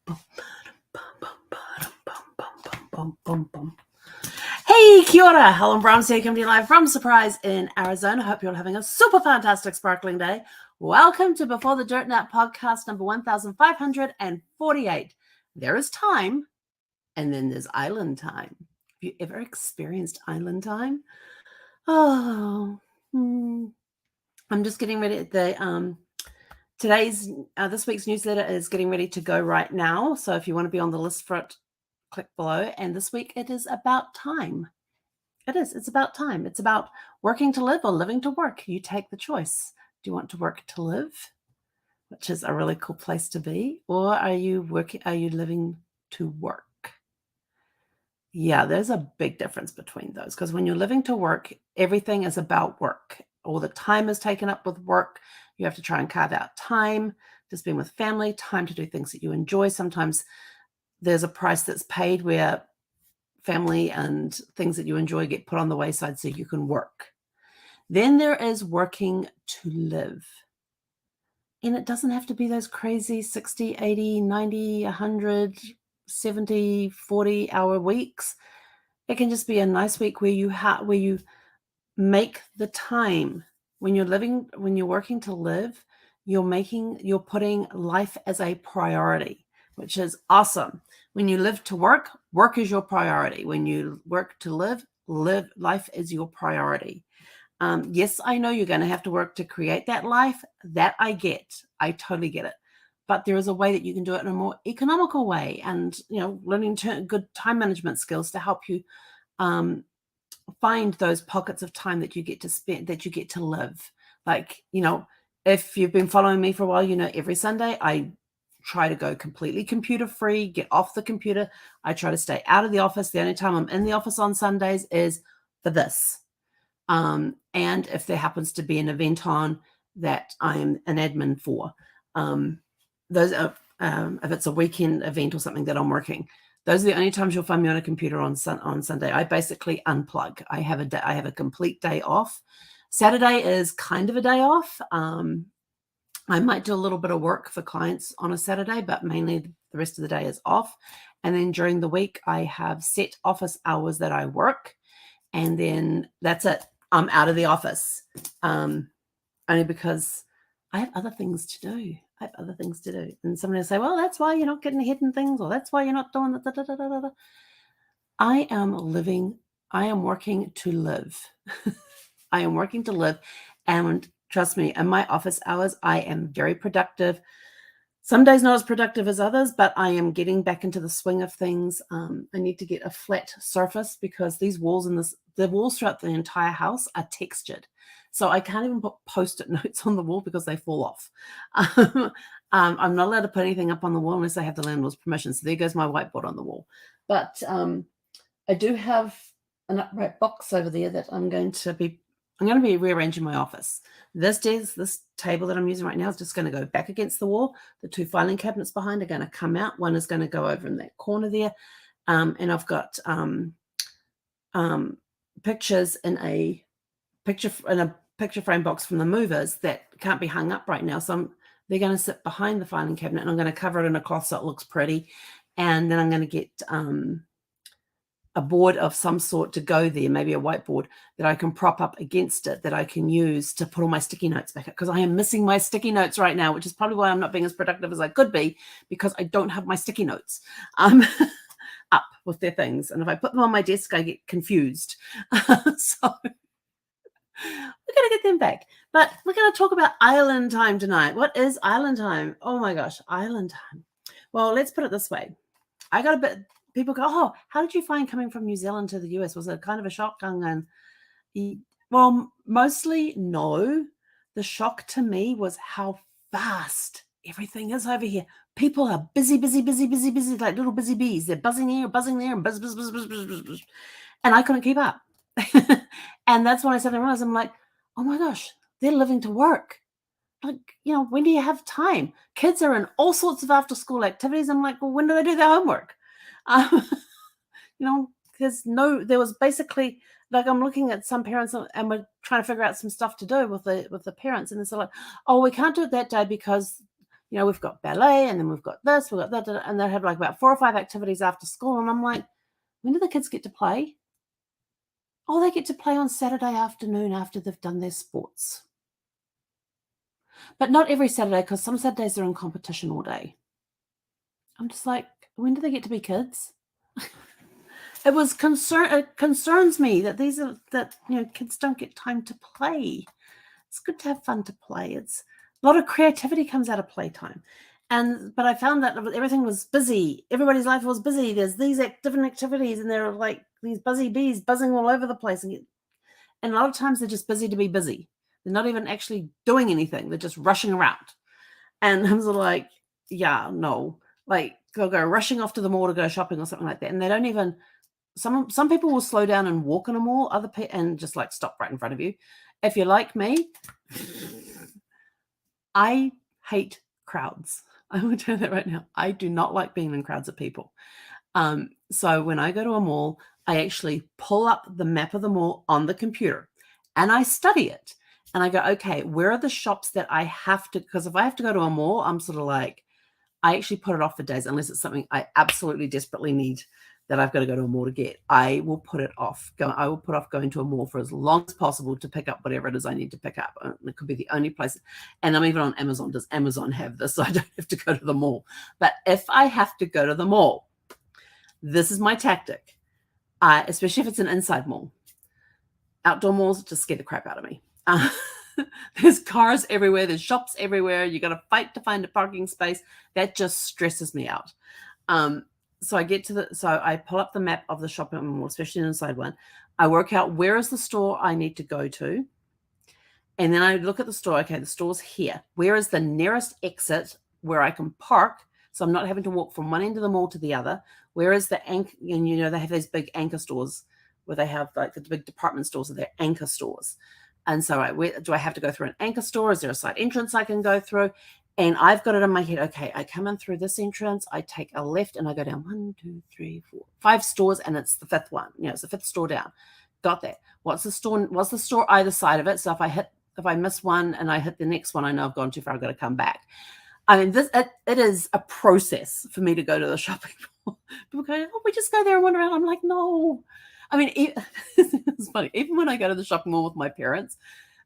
Hey, kia ora. Helen Brahms here, coming to you live from Surprise in Arizona. Hope you're all having a super fantastic, sparkling day. Welcome to Before the Dirt Nut podcast number 1548. There is time, and then there's island time. Have you ever experienced island time? Oh, I'm just getting ready. This week's newsletter is getting ready to go right now. So if you want to be on the list for it, click below. And this week it is about time. It is. It's about time. It's about working to live or living to work. You take the choice. Do you want to work to live, which is a really cool place to be, or are you living to work? Yeah, there's a big difference between those, because when you're living to work, everything is about work. All the time is taken up with work. You have to try and carve out time to spend with family, time to do things that you enjoy. Sometimes there's a price that's paid where family and things that you enjoy get put on the wayside so you can work. Then there is working to live. And it doesn't have to be those crazy 60, 80, 90, 100, 70, 40-hour weeks. It can just be a nice week where you make the time. When you're working to live, you're putting life as a priority, which is awesome. When you live to work, work is your priority. When you work to live life is your priority. Yes, I know you're going to have to work to create that life. That I get. I totally get it. But there is a way that you can do it in a more economical way, and learning good time management skills to help you find those pockets of time that you get to spend, that you get to live. Like, if you've been following me for a while, every Sunday I try to go completely computer free, get off the computer. I try to stay out of the office. The only time I'm in the office on Sundays is for this. And if there happens to be an event on that I'm an admin for, if it's a weekend event or something that I'm working, those are the only times you'll find me on a computer on Sunday. I basically unplug. I have a complete day off. Saturday is kind of a day off. I might do a little bit of work for clients on a Saturday, but mainly the rest of the day is off. And then during the week, I have set office hours that I work. And then that's it. I'm out of the office. Only because I have other things to do. And somebody will say, well, that's why you're not getting ahead in things, or that's why you're not doing that. I am working to live. I am working to live. And trust me, in my office hours, I am very productive. Some days not as productive as others, but I am getting back into the swing of things. I need to get a flat surface because these walls the walls throughout the entire house are textured. So I can't even put Post-it notes on the wall because they fall off. I'm not allowed to put anything up on the wall unless I have the landlord's permission. So there goes my whiteboard on the wall. But I do have an upright box over there that I'm going to be rearranging my office. This table that I'm using right now is just going to go back against the wall. The two filing cabinets behind are going to come out. One is going to go over in that corner there. And I've got pictures in a picture frame box from the movers that can't be hung up right now. So they're going to sit behind the filing cabinet, and I'm going to cover it in a cloth so it looks pretty. And then I'm going to get a board of some sort to go there, maybe a whiteboard that I can prop up against it, that I can use to put all my sticky notes back up, because I am missing my sticky notes right now, which is probably why I'm not being as productive as I could be, because I don't have my sticky notes up with their things. And if I put them on my desk, I get confused. So we're going to get them back. But we're going to talk about island time tonight. What is island time? Oh my gosh, island time. Well, let's put it this way. I got a bit... People go, oh, how did you find coming from New Zealand to the US? Was it kind of a shock? Well, mostly no. The shock to me was how fast everything is over here. People are busy, like little busy bees. They're buzzing here, buzzing there, and buzz. And I couldn't keep up. And that's when I suddenly realized, I'm like, oh my gosh, they're living to work. Like, when do you have time? Kids are in all sorts of after school activities. I'm like, well, when do they do their homework? Because there was basically, like, I'm looking at some parents and we're trying to figure out some stuff to do with the parents, and it's like, oh, we can't do it that day because we've got ballet, and then we've got this, we've got that, and they have like about 4 or 5 activities after school. And I'm like, when do the kids get to play? Oh, they get to play on Saturday afternoon after they've done their sports. But not every Saturday, because some Saturdays they're in competition all day. I'm just like, when do they get to be kids? It concerns me that kids don't get time to play. It's good to have fun to play. It's a lot of creativity comes out of playtime. But I found that everything was busy. Everybody's life was busy. There's these different activities, and they're like these buzzy bees buzzing all over the place. And a lot of times they're just busy to be busy. They're not even actually doing anything. They're just rushing around. And I'm sort of like, yeah, no. Like they'll go rushing off to the mall to go shopping or something like that. And they don't even, some people will slow down and walk in a mall, and just like stop right in front of you. If you're like me, I hate crowds. I will tell you that right now. I do not like being in crowds of people. So when I go to a mall, I actually pull up the map of the mall on the computer and I study it. And I go, okay, where are the shops that I have to, because if I have to go to a mall, I'm sort of like, I actually put it off for days unless it's something I absolutely desperately need that I've got to go to a mall to get. I will put it off. I will put off going to a mall for as long as possible to pick up whatever it is I need to pick up. It could be the only place. And I'm even on Amazon. Does Amazon have this? So I don't have to go to the mall. But if I have to go to the mall, this is my tactic, especially if it's an inside mall. Outdoor malls just scare the crap out of me. There's cars everywhere. There's shops everywhere. You got to fight to find a parking space. That just stresses me out. So I pull up the map of the shopping mall, especially an inside one. I work out where is the store I need to go to. And then I look at the store. Okay, the store's here. Where is the nearest exit where I can park? So I'm not having to walk from one end of the mall to the other. Where is the anchor? And they have these big anchor stores where they have like the big department stores are their anchor stores. And so do I have to go through an anchor store? Is there a side entrance I can go through? And I've got it in my head. Okay, I come in through this entrance. I take a left and I go down 1, 2, 3, 4, 5 stores, and it's the 5th one. It's the 5th store down. Got that. What's the store either side of it? So if I miss one and I hit the next one, I know I've gone too far. I've got to come back. I mean, it is a process for me to go to the shopping mall. People go, oh, we just go there and wander around. I'm like, no. I mean, it's funny. Even when I go to the shopping mall with my parents,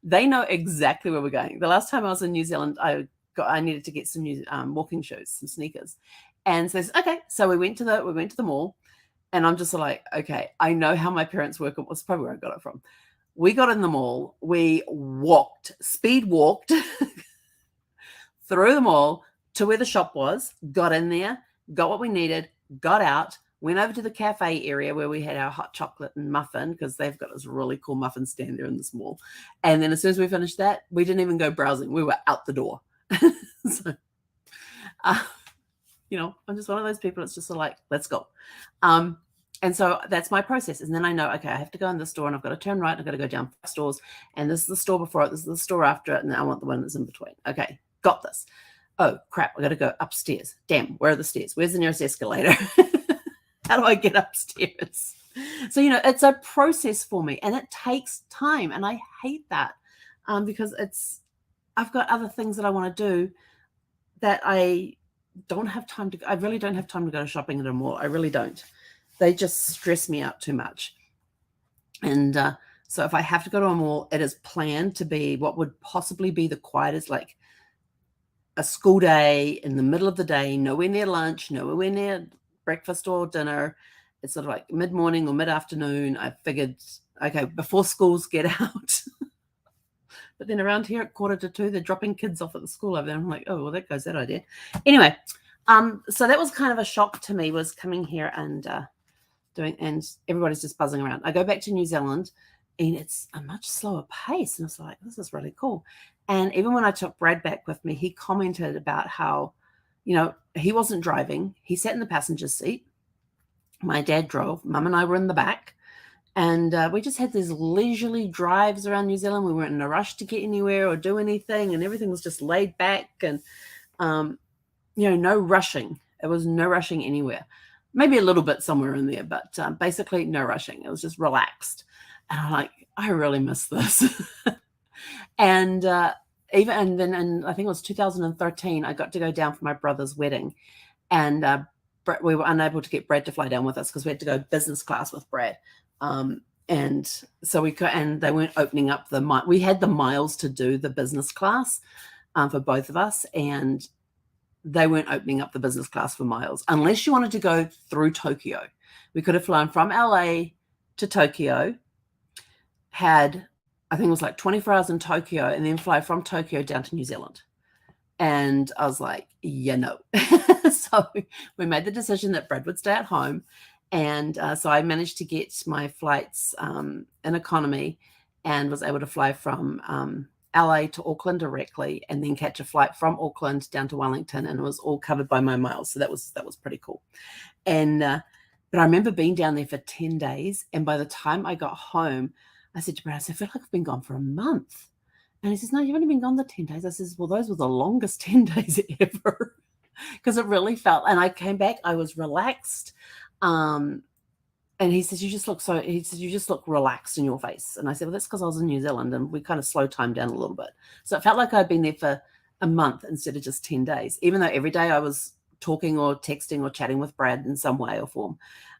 they know exactly where we're going. The last time I was in New Zealand, I needed to get some new walking shoes, some sneakers. And so okay, so we went to the mall, and I'm just like, okay, I know how my parents work. It was probably where I got it from. We got in the mall, we speed walked through the mall to where the shop was, got in there, got what we needed, got out, went over to the cafe area where we had our hot chocolate and muffin, because they've got this really cool muffin stand there in this mall. And then as soon as we finished that, we didn't even go browsing. We were out the door. So, I'm just one of those people. It's just sort of like, let's go. And so that's my process. And then I know, okay, I have to go in this store and I've got to turn right. I've got to go down 5 stores. And this is the store before it. This is the store after it. And I want the one that's in between. Okay, got this. Oh, crap. I got to go upstairs. Damn, where are the stairs? Where's the nearest escalator? How do I get upstairs? So, it's a process for me, and it takes time. And I hate that because I've got other things that I want to do that I don't have time to. I really don't have time to go shopping at a mall. I really don't. They just stress me out too much. And so if I have to go to a mall, it is planned to be what would possibly be the quietest, like a school day in the middle of the day, nowhere near lunch, nowhere near breakfast or dinner. It's sort of like mid-morning or mid-afternoon. I figured, okay, before schools get out. But then around here at 1:45, they're dropping kids off at the school over there. I'm like, oh, well, there goes that idea. Anyway, so that was kind of a shock to me, was coming here and and everybody's just buzzing around. I go back to New Zealand and it's a much slower pace. And it's like, this is really cool. And even when I took Brad back with me, he commented about how, he wasn't driving. He sat in the passenger seat. My dad drove. Mum and I were in the back. And we just had these leisurely drives around New Zealand. We weren't in a rush to get anywhere or do anything. And everything was just laid back and, no rushing. It was no rushing anywhere. Maybe a little bit somewhere in there, but basically no rushing. It was just relaxed. And I'm like, I really miss this. And even, and then in, I think it was 2013, I got to go down for my brother's wedding, and we were unable to get Brad to fly down with us because we had to go business class with Brad. And so we could, and they weren't opening up we had the miles to do the business class for both of us, and they weren't opening up the business class for miles unless you wanted to go through Tokyo. We could have flown from LA to Tokyo, had, I think it was like 24 hours in Tokyo, and then fly from Tokyo down to New Zealand. And I was like, yeah, no. So we made the decision that Brad would stay at home. And so I managed to get my flights in economy and was able to fly from LA to Auckland directly, and then catch a flight from Auckland down to Wellington, and it was all covered by my miles. So that was pretty cool. And but I remember being down there for 10 days, and by the time I got home, I said to Brad, I said, I feel like I've been gone for a month. And he says, no, you've only been gone the 10 days. I says, well, those were the longest 10 days ever, because it really felt, and I came back, I was relaxed. And he says, you just look relaxed in your face. And I said, well, that's because I was in New Zealand and we kind of slowed time down a little bit. So it felt like I'd been there for a month instead of just 10 days, even though every day I was talking or texting or chatting with Brad in some way or form.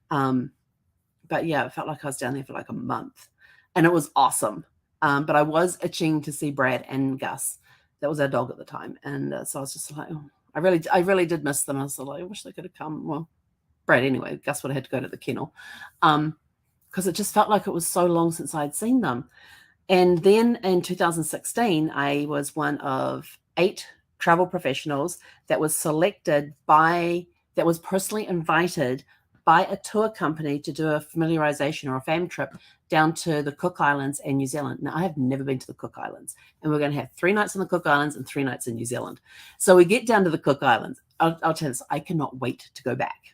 But yeah, it felt like I was down there for like a month, and it was awesome. But I was itching to see Brad and Gus. That was our dog at the time. And so I was just like, oh, I really did miss them. I was like, I wish they could have come. Well, Brad anyway, Gus would have had to go to the kennel, because it just felt like it was so long since I'd seen them. And then in 2016, I was one of 8 travel professionals that was that was personally invited by a tour company to do a familiarization or a fam trip down to the Cook Islands and New Zealand. Now, I have never been to the Cook Islands, and we're going to have 3 nights in the Cook Islands and 3 nights in New Zealand. So we get down to the Cook Islands. I'll tell you this, I cannot wait to go back.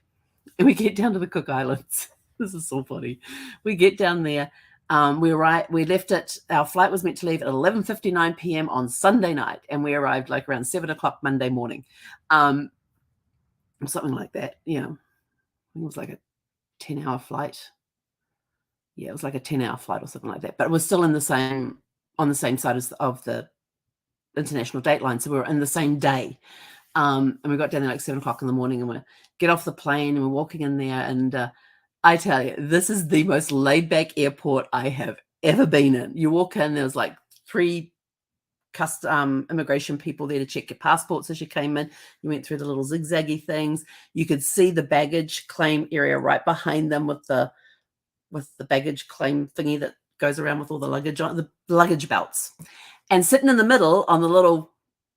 And we get down to the Cook Islands. This is so funny. We get down there. We left it. Our flight was meant to leave at 11:59 p.m. on Sunday night, and we arrived like around 7 o'clock Monday morning, something like that. You know, it was like a 10-hour flight. Yeah, it was like a 10-hour flight or something like that. But it was still on the same side of the international date line, so we were in the same day. And we got down there like 7 o'clock in the morning, and we get off the plane and we're walking in there. And I tell you, this is the most laid back airport I have ever been in. You walk in, there was like 3 immigration people there to check your passports as you came in. You went through the little zigzaggy things. You could see the baggage claim area right behind them with the baggage claim thingy that goes around with all the luggage on the luggage belts. And sitting in the middle on the little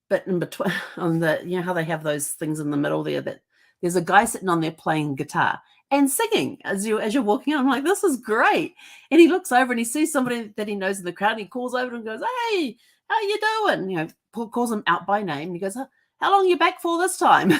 bit in between, on the, you know how they have those things in the middle there, that there's a guy sitting on there playing guitar and singing as you're walking in. I'm like, this is great. And he looks over and he sees somebody that he knows in the crowd, and he calls over and goes, hey, how you doing? You know, calls him out by name. And he goes, how long are you back for this time?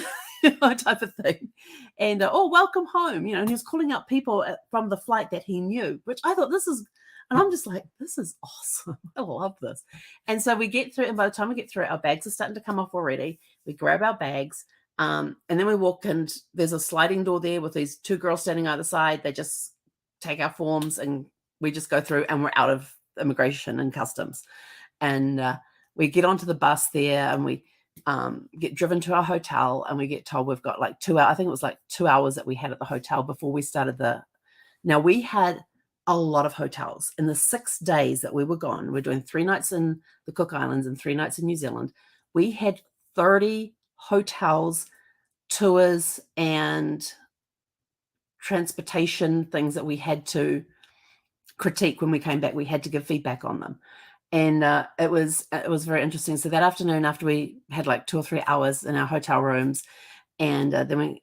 Type of thing. And oh, welcome home. You know, and he was calling out people from the flight that he knew, which I thought, this is, and I'm just like, this is awesome. I love this. And so we get through, and by the time we get through, our bags are starting to come off already. We grab our bags, and then we walk, and there's a sliding door there with these 2 girls standing either side. They just take our forms, and we just go through, and we're out of immigration and customs. And we get onto the bus there, and we get driven to our hotel, and we get told we've got like 2 hours. I think it was like 2 hours that we had at the hotel before we started now we had a lot of hotels in the 6 days that we were gone. We're doing 3 nights in the Cook Islands and 3 nights in New Zealand. We had 30 hotels, tours, and transportation things that we had to critique when we came back. We had to give feedback on them. And it was very interesting. So that afternoon, after we had like 2 or 3 hours in our hotel rooms, and then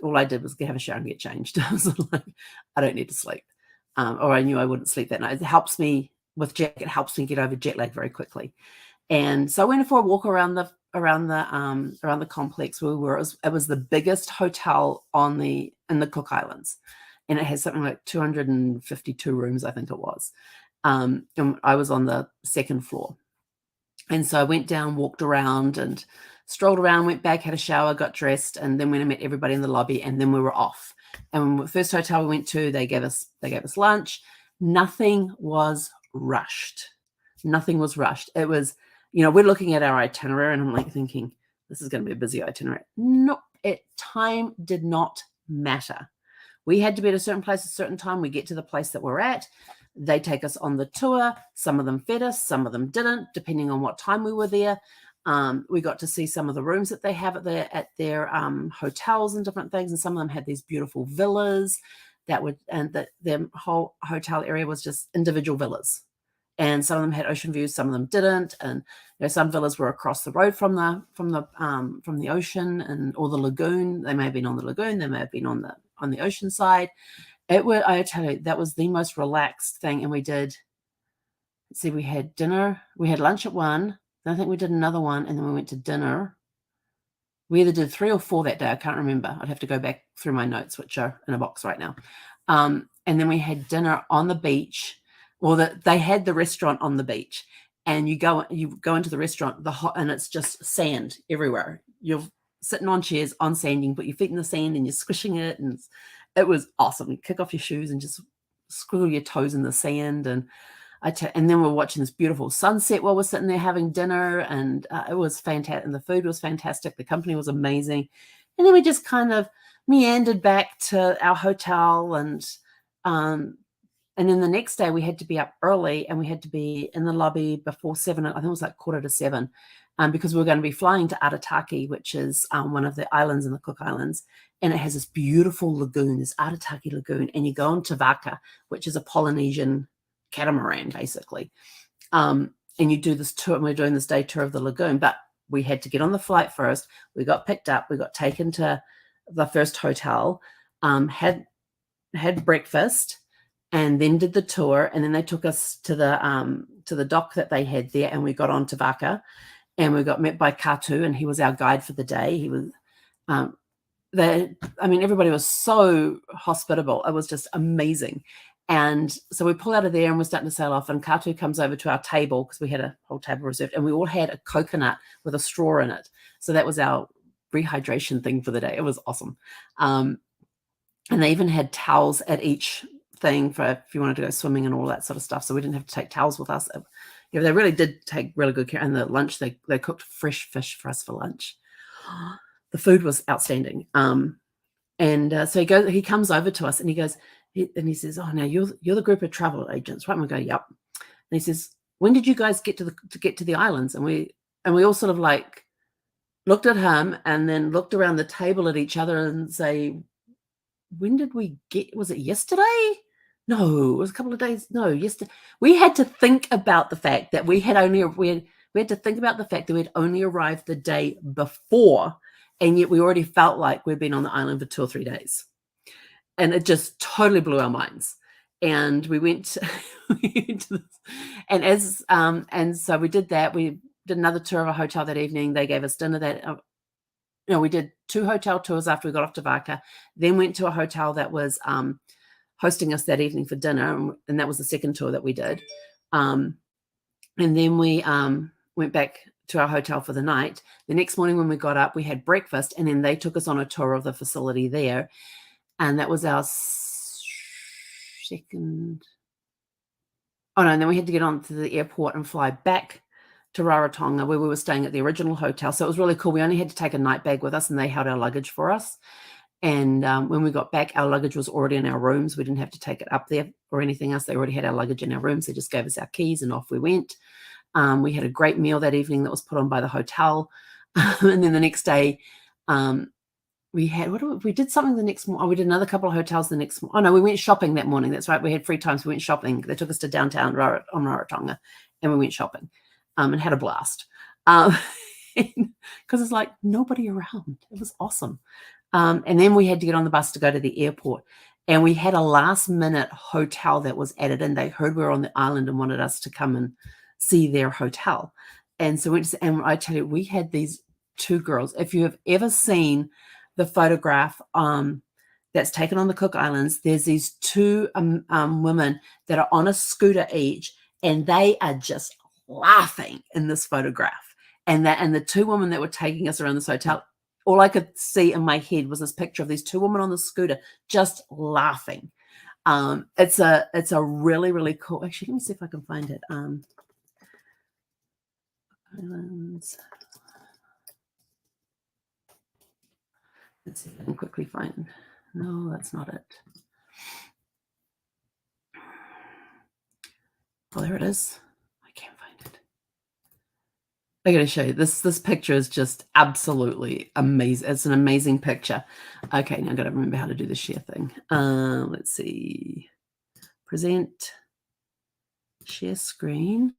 all I did was have a shower and get changed. I was like, I don't need to sleep. Or I knew I wouldn't sleep that night. It helps me with it helps me get over jet lag very quickly. And so I went for a walk around the complex where we were. It was the biggest hotel in the Cook Islands, and it has something like 252 rooms, I think it was. And I was on the 2nd floor. And so I went down, walked around, and strolled around, went back, had a shower, got dressed, and then went and met everybody in the lobby, and then we were off. And the first hotel we went to, they gave us lunch. Nothing was rushed. It was we're looking at our itinerary and I'm like thinking, this is going to be a busy itinerary. Nope, time did not matter. We had to be at a certain place at a certain time. We get to the place that we're at. They take us on the tour. Some of them fed us, some of them didn't, depending on what time we were there. We got to see some of the rooms that they have at their hotels and different things. And some of them had these beautiful villas and their whole hotel area was just individual villas. And some of them had ocean views, some of them didn't. And some villas were across the road from the ocean or the lagoon. They may have been on the lagoon. They may have been on the ocean side. I tell you, that was the most relaxed thing. And we did. Let's see, we had dinner. We had lunch at 1. Then I think we did another one, and then we went to dinner. We either did 3 or 4 that day. I can't remember. I'd have to go back through my notes, which are in a box right now. And then we had dinner on the beach. Well, they had the restaurant on the beach, and you go into the restaurant, and it's just sand everywhere. You're sitting on chairs on sand. You can put your feet in the sand, and you're squishing it, and it was awesome. You kick off your shoes and just squiggle your toes in the sand, and then we're watching this beautiful sunset while we're sitting there having dinner, and it was fantastic. And the food was fantastic. The company was amazing. And then we just kind of meandered back to our hotel, and then the next day we had to be up early, and we had to be in the lobby before 7. I think it was like 6:45, because we were going to be flying to Arataki, which is one of the islands in the Cook Islands. And it has this beautiful lagoon, this Arataki lagoon. And you go on Vaka, which is a Polynesian catamaran, basically. And you do this tour, and we're doing this day tour of the lagoon. But we had to get on the flight first. We got picked up. We got taken to the first hotel, had breakfast, and then did the tour. And then they took us to the dock that they had there, and we got on Vaka, and we got met by Katu, and he was our guide for the day. He was, everybody was so hospitable. It was just amazing. And so we pull out of there, and we're starting to sail off, and Katu comes over to our table, because we had a whole table reserved, and we all had a coconut with a straw in it. So that was our rehydration thing for the day. It was awesome. And they even had towels at each thing for if you wanted to go swimming and all that sort of stuff. So we didn't have to take towels with us. They really did take really good care. And the lunch, they cooked fresh fish for us for lunch. The food was outstanding. So he comes over to us, and he goes, he says, "Oh, now you're the group of travel agents, right?" And we go, "Yep." And he says, "When did you guys get to the islands?" And we all sort of like looked at him, and then looked around the table at each other and say, "When did we get? Was it yesterday? No, it was a couple of days. No, yesterday." We had to think about the fact that we had to think about the fact that we'd only arrived the day before, and yet we already felt like we'd been on the island for 2 or 3 days. And it just totally blew our minds. And we went, and so we did that. We did another tour of a hotel that evening. They gave us dinner we did 2 hotel tours after we got off to Vaka, then went to a hotel that was hosting us that evening for dinner. And that was the second tour that we did. And then we went back to our hotel for the night. The next morning when we got up, we had breakfast, and then they took us on a tour of the facility there. And that was our second. Oh, no, and then we had to get on to the airport and fly back to Rarotonga, where we were staying at the original hotel. So it was really cool. We only had to take a night bag with us, and they held our luggage for us. And when we got back, our luggage was already in our rooms. We didn't have to take it up there or anything else. They already had our luggage in our rooms. They just gave us our keys, and off we went. We had a great meal that evening that was put on by the hotel. And then the next day, we did something the next morning. We did another couple of hotels the next morning. Oh, no, we went shopping that morning. That's right. We had free time, so we went shopping. They took us to downtown on Rarotonga, and we went shopping and had a blast. Because it's like nobody around. It was awesome. And then we had to get on the bus to go to the airport. And we had a last-minute hotel that was added in. They heard we were on the island and wanted us to come and see their hotel. And so and I tell you, we had these 2 girls. If you have ever seen the photograph that's taken on the Cook Islands, there's these 2 women that are on a scooter each, and they are just laughing in this photograph. And the 2 women that were taking us around this hotel, all I could see in my head was this picture of these 2 women on the scooter just laughing. It's a really, really cool. Actually, let me see if I can find it. Islands. Let's see if I can quickly find. No, that's not it. Oh, there it is. I can't find it. I gotta show you. This picture is just absolutely amazing. It's an amazing picture. Okay, now I gotta remember how to do the share thing. Let's see. Present, share screen.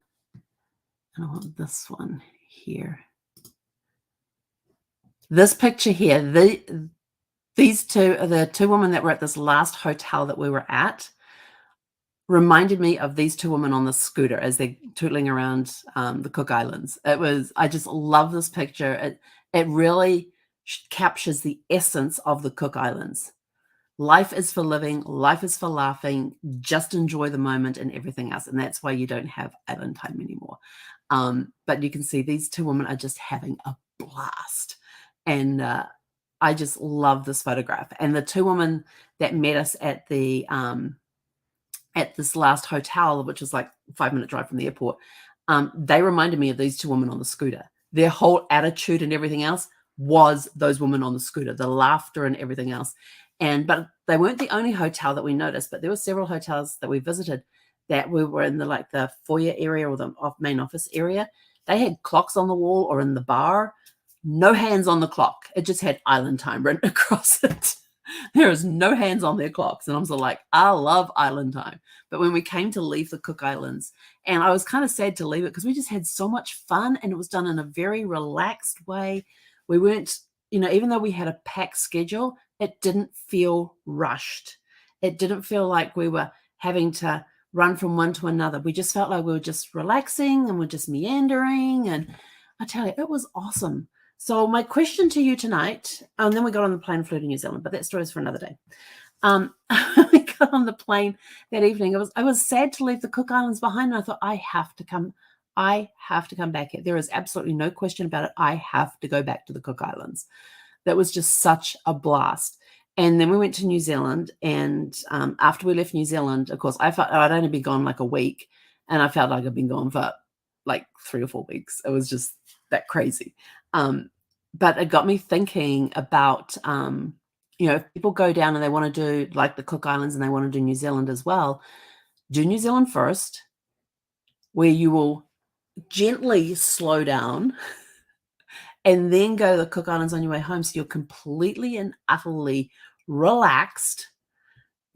And I want this one here. This picture here, these two are the two women that were at this last hotel that we were at, reminded me of these two women on the scooter as they're tootling around the Cook Islands. I just love this picture. It really captures the essence of the Cook Islands. Life is for living, life is for laughing, just enjoy the moment and everything else. And that's why you don't have island time anymore. But you can see these two women are just having a blast. And I just love this photograph. And the two women that met us at the at this last hotel, which was like a 5-minute drive from the airport, they reminded me of these two women on the scooter. Their whole attitude and everything else was those women on the scooter, the laughter and everything else. But they weren't the only hotel that we noticed, but there were several hotels that we visited that we were in the foyer area or the main office area. They had clocks on the wall or in the bar, no hands on the clock. It just had island time written across it. There is no hands on their clocks. And I'm sort of like, I love island time. But when we came to leave the Cook Islands, and I was kind of sad to leave it because we just had so much fun and it was done in a very relaxed way. We weren't, even though we had a packed schedule, it didn't feel rushed. It didn't feel like we were having to run from one to another. We just felt like we were just relaxing and we're just meandering. And I tell you, it was awesome. So my question to you tonight, and then we got on the plane and flew to New Zealand, but that story is for another day. We got on the plane that evening. I was sad to leave the Cook Islands behind, and I thought, I have to come back here. There is absolutely no question about it. I have to go back to the Cook Islands. That was just such a blast. And then we went to New Zealand, and after we left New Zealand, of course, I felt I'd only been gone like a week, and I felt like I'd been gone for like 3 or 4 weeks. It was just that crazy. But it got me thinking about, if people go down and they want to do like the Cook Islands and they want to do New Zealand as well, do New Zealand first, where you will gently slow down and then go to the Cook Islands on your way home. So you're completely and utterly relaxed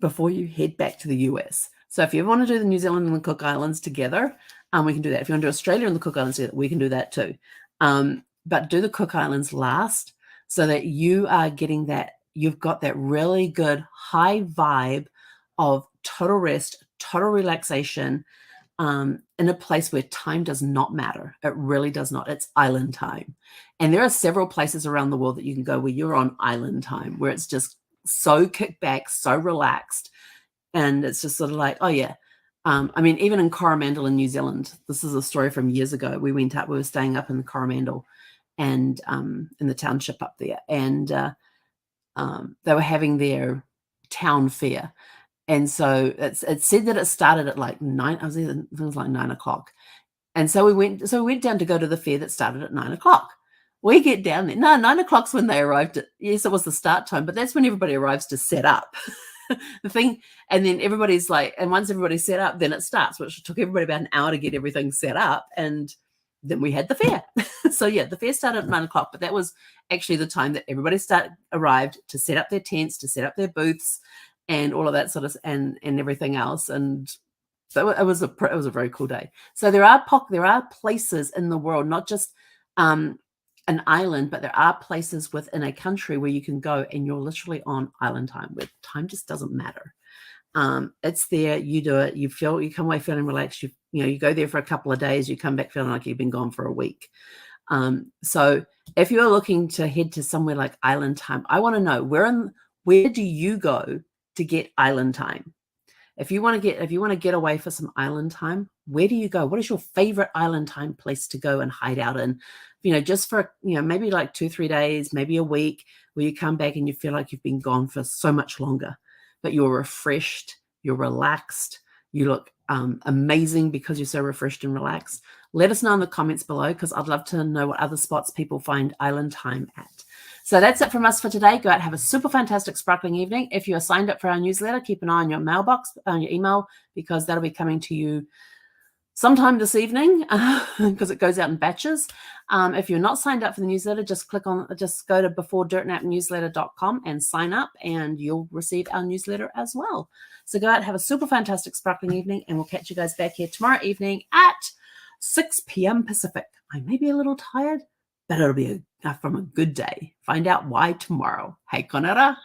before you head back to the US. So if you want to do the New Zealand and the Cook Islands together, we can do that. If you want to do Australia and the Cook Islands together, we can do that too. But do the Cook Islands last so that you are getting you've got that really good high vibe of total rest, total relaxation, in a place where time does not matter. It really does not. It's island time. And there are several places around the world that you can go where you're on island time, where it's just so kicked back, so relaxed. And it's just sort of like, oh yeah. Even in Coromandel in New Zealand, this is a story from years ago. We were staying up in Coromandel and in the township up there. And they were having their town fair. And so it said that it started at like 9. It was like 9 o'clock. And so we went down to go to the fair that started at 9 o'clock. We get down there. No, 9 o'clock's when they arrived. Yes, it was the start time, but that's when everybody arrives to set up. The thing, and then everybody's like, and once everybody's set up, then it starts, which took everybody about an hour to get everything set up. And then we had the fair. So yeah, the fair started at 9 o'clock, but that was actually the time that everybody arrived to set up their tents, to set up their booths, and all of that sort of and everything else. And so it was a very cool day. So there are places in the world, not just an island, but there are places within a country where you can go and you're literally on island time, where time just doesn't matter. It's there, you do it, you come away feeling relaxed. You go there for a couple of days, you come back feeling like you've been gone for a week. So if you're looking to head to somewhere like island time, I want to know where do you go to get island time? If you want to get away for some island time, where do you go? What is your favorite island time place to go and hide out in? Just for, maybe like 2-3 days, maybe a week, where you come back and you feel like you've been gone for so much longer, but you're refreshed, you're relaxed, you look amazing because you're so refreshed and relaxed. let us know in the comments below, because I'd love to know what other spots people find island time at. So that's it from us for today. Go out, have a super fantastic sparkling evening. If you are signed up for our newsletter, keep an eye on your mailbox, on your email, because that'll be coming to you sometime this evening, because it goes out in batches. If you're not signed up for the newsletter, just go to beforedirtnapnewsletter.com and sign up, and you'll receive our newsletter as well. So go out, have a super fantastic sparkling evening, and we'll catch you guys back here tomorrow evening at 6 p.m. Pacific. I may be a little tired, but it'll be from a good day. Find out why tomorrow. Hei konara.